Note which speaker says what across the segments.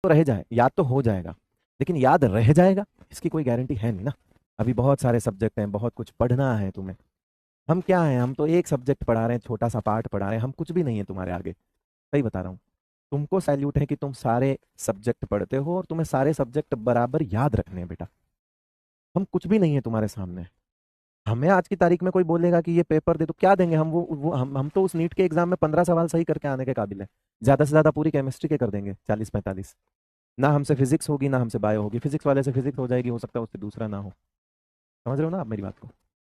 Speaker 1: तो रह जाए, याद तो हो जाएगा, लेकिन याद रह जाएगा इसकी कोई गारंटी है नहीं ना। अभी बहुत सारे सब्जेक्ट हैं, बहुत कुछ पढ़ना है तुम्हें। हम क्या हैं, हम तो एक सब्जेक्ट पढ़ा रहे हैं, छोटा सा पार्ट पढ़ा रहे हैं, हम कुछ भी नहीं है तुम्हारे आगे। सही बता रहा हूँ। तुमको सैल्यूट है कि तुम सारे सब्जेक्ट पढ़ते हो और तुम्हें सारे सब्जेक्ट बराबर याद रखने हैं बेटा। हम कुछ भी नहीं है तुम्हारे सामने। हमें आज की तारीख में कोई बोलेगा कि ये पेपर दे, तो क्या देंगे हम? वो हम तो उस नीट के एग्जाम में 15 सवाल सही करके आने के काबिल है। ज्यादा से ज्यादा पूरी केमिस्ट्री के कर देंगे 40-45। ना हमसे फिजिक्स होगी, ना हमसे बायो होगी। फिजिक्स वाले से फिजिक्स हो जाएगी, हो सकता है उससे दूसरा ना हो। समझ रहे हो ना आप मेरी बात को?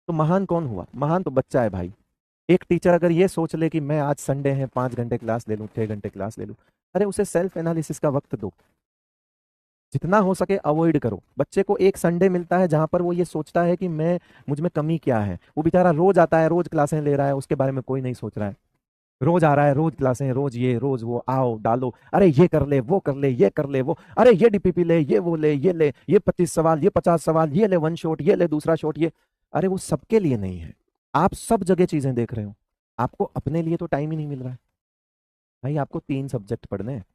Speaker 1: तो महान कौन हुआ? महान तो बच्चा है भाई। एक टीचर अगर ये सोच ले कि मैं आज संडे है 5 घंटे क्लास ले लूँ, 6 घंटे क्लास ले लूँ, अरे उसे सेल्फ एनालिसिस का वक्त दो। जितना हो सके अवॉइड करो। बच्चे को एक संडे मिलता है जहां पर वो ये सोचता है कि मैं, मुझ में कमी क्या है। वो बेचारा रोज आता है, रोज क्लासें ले रहा है, उसके बारे में कोई नहीं सोच रहा है। रोज आ रहा है, रोज क्लासें, रोज ये रोज वो, आओ डालो, अरे ये कर ले, वो कर ले, ये कर ले, वो, अरे ये डीपीपी ले, ये वो ले, ये 25 सवाल, ये 50 सवाल, ये ले वन शॉट, ये ले दूसरा शॉट, ये। अरे वो सबके लिए नहीं है। आप सब जगह चीजें देख रहे हो, आपको अपने लिए तो टाइम ही नहीं मिल रहा है। भाई आपको 3 सब्जेक्ट पढ़ने हैं।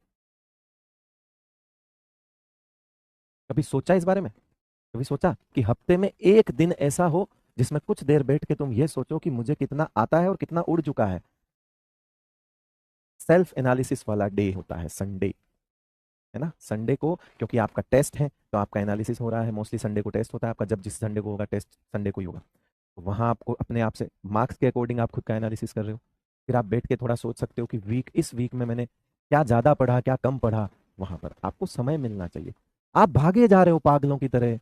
Speaker 1: कभी सोचा इस बारे में? कभी सोचा कि हफ्ते में एक दिन ऐसा हो जिसमें कुछ देर बैठ के तुम ये सोचो कि मुझे कितना आता है और कितना उड़ चुका है? सेल्फ एनालिसिस वाला डे होता है संडे, है ना? संडे को, क्योंकि आपका टेस्ट है तो आपका एनालिसिस हो रहा है। मोस्टली संडे को टेस्ट होता है आपका, जब जिस संडे को होगा टेस्ट, संडे को ही होगा। तो वहां आपको अपने आप से मार्क्स के अकॉर्डिंग आप खुद का एनालिसिस कर रहे हो। फिर आप बैठ के थोड़ा सोच सकते हो कि इस वीक में मैंने क्या ज्यादा पढ़ा, क्या कम पढ़ा। वहां पर आपको समय मिलना चाहिए। आप भागे जा रहे हो पागलों की तरह।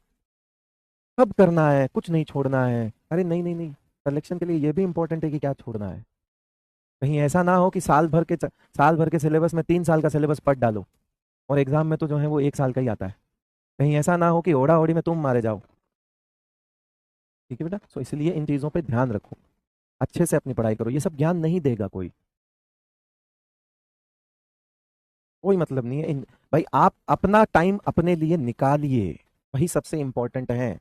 Speaker 1: सब करना है, कुछ नहीं छोड़ना है। अरे नहीं नहीं नहीं, सिलेक्शन के लिए ये भी इंपॉर्टेंट है कि क्या छोड़ना है। कहीं ऐसा ना हो कि साल भर के सिलेबस में 3 साल का सिलेबस पढ़ डालो और एग्जाम में तो जो है वो 1 साल का ही आता है। कहीं ऐसा ना हो कि ओढ़ा ओढ़ी में तुम मारे जाओ। ठीक है बेटा, सो इसलिए इन चीजों पे ध्यान रखो। अच्छे से अपनी पढ़ाई करो, ये सब ज्ञान नहीं देगा कोई। कोई मतलब नहीं है भाई आप अपना टाइम अपने लिए निकालिए। वही सबसे इंपॉर्टेंट है।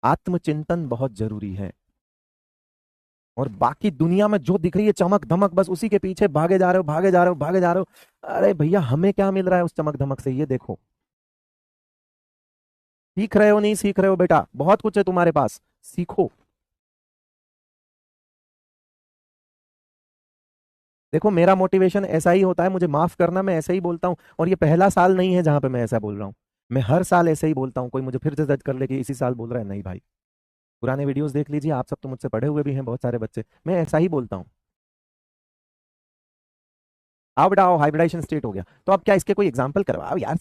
Speaker 1: आत्मचिंतन बहुत जरूरी है। और बाकी दुनिया में जो दिख रही है चमक धमक, बस उसी के पीछे भागे जा रहे हो, भागे जा रहे हो, भागे जा रहे हो। अरे भैया हमें क्या मिल रहा है उस चमक धमक से, ये देखो। सीख रहे हो, नहीं सीख रहे हो बेटा? बहुत कुछ है तुम्हारे पास, सीखो। देखो मेरा मोटिवेशन ऐसा ही होता है, मुझे माफ करना, मैं ऐसे ही बोलता हूँ। और ये पहला साल नहीं है जहां पे मैं ऐसा बोल रहा हूँ। मैं हर साल ऐसे ही बोलता हूँ। कोई मुझे फिर से जज कर ले कि इसी साल बोल रहा है, नहीं भाई। पुराने वीडियोस देख लीजिए, आप सब तो मुझसे पढ़े हुए भी हैं बहुत सारे बच्चे, मैं ऐसा ही बोलता हूँ। आओ बेटा आओ, हाइब्रिडाइजेशन स्टेट हो गया तो अब क्या, इसके कोई एग्जाम्पल करवाओ यार।